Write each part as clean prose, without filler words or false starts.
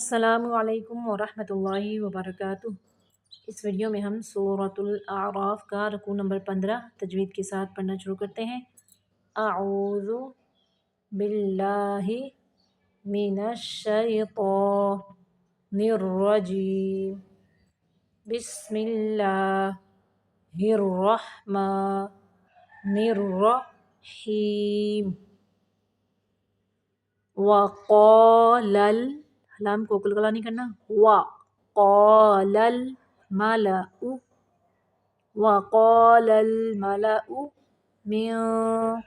السلام علیکم ورحمۃ اللہ وبرکاتہ۔ اس ویڈیو میں ہم سورۃ الاعراف کا رکوع نمبر 15 تجوید کے ساتھ پڑھنا شروع کرتے ہیں۔ اعوذ باللہ من الشیطان الرجیم، بسم اللہ الرحمن الرحیم۔ وقال لام کو قلقلہ نہیں کرنا، وقال الملأ، وقال الملأ من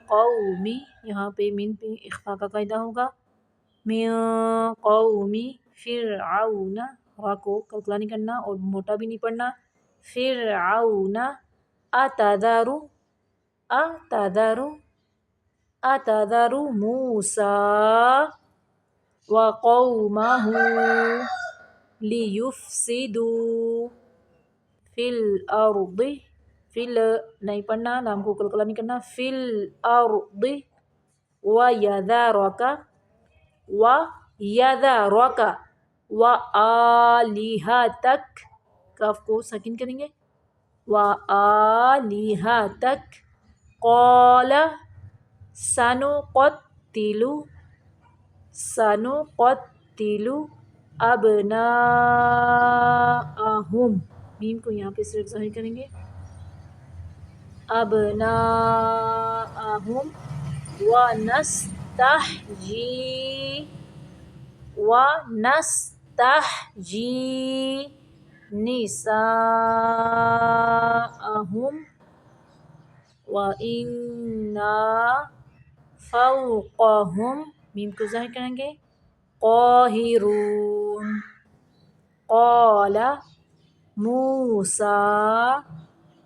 قوم، یہاں پہ من پہ اخفاء کا قاعدہ ہوگا، من قوم فرعون، را کو قلقلہ نہیں کرنا اور موٹا بھی نہیں پڑھنا، فرعون اتذر موسیٰ وقومہ لیفسدوا فی الارض، فل نہیں پڑھنا، لام کو قلقلہ نہیں کرنا، فی الارض ویذرک وآلہتک، کاف کو ساکن کریں گے، وآلہتک، قال سنقتل ابناءہم، میم کو یہاں پہ صرف ظاہر کریں گے، ابناءہم ونستحیی نساءہم وَإِنَّا فَوْقَهُمْ، میم کو ظاہر کریں گے، قاہرون۔ قال موسیٰ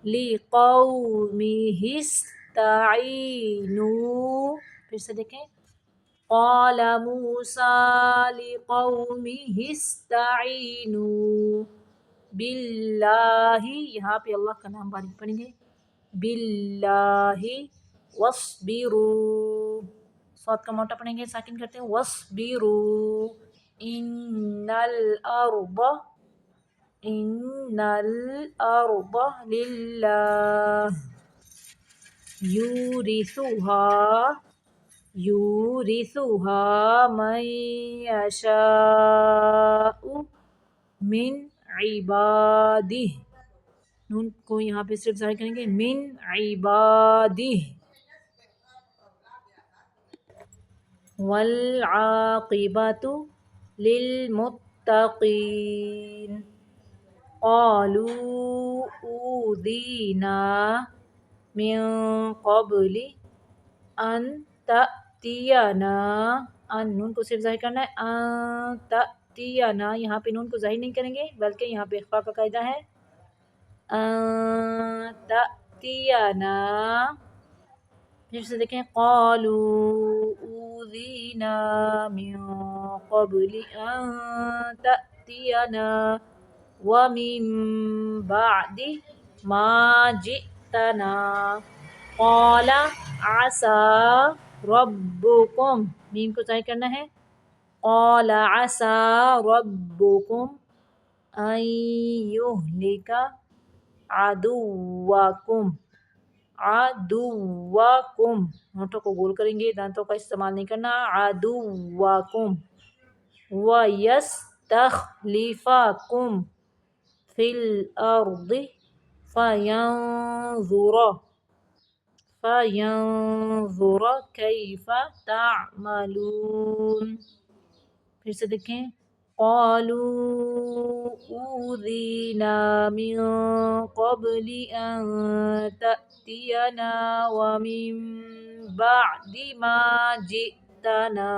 لِقَوْمِهِ اسْتَعِینُوا، پھر سے دیکھیں، قال موسیٰ لِقَوْمِهِ اسْتَعِینُوا باللہ، یہاں پہ اللہ کا نام باریک پڑھیں گے، باللہ واصبروا، صاد کا موٹا پڑھیں گے، ساکن کرتے ہیں، واصبروا ان الارض للہ یورثها من یشاء من عبادہ، نون کو یہاں پہ صرف ظاہر کریں گے، من عبادہ، والعاقبۃ للمتقین۔ قالوا اوذینا من قبل ان تأتینا، ان نون کو صرف ظاہر کرنا ہے، ان تأتینا، یہاں پہ نون کو ظاہر نہیں کریں گے بلکہ یہاں پہ اخفاء کا قاعدہ ہے، ان تأتینا، پھر سے دیکھیں، قالوا اوذینا من قبل ان تأتینا ومن بعد ما جئتنا، قال عسى ربكم، میم کو ظاہر کرنا ہے، قال عسى ربكم ان يهلك عدوکم، ہونٹوں کو گول کریں گے، دانتوں کا استعمال نہیں کرنا، عدوکم، وَيَسْتَخْلِفَكُمْ فِي الْأَرْضِ فَيَنْظُرَ كَيْفَ تَعْمَلُونَ، پھر سے دیکھیں، قالوا اوذینا من قبل ان تأتینا ومن بعد ما جئتنا،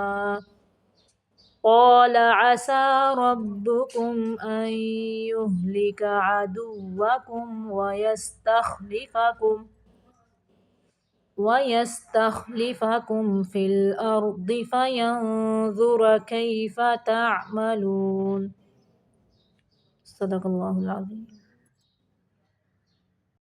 قال عسى ربكم ان يهلك عدوكم ويستخلفكم في الأرض فينظر كيف تعملون۔ صدق اللہ العظیم۔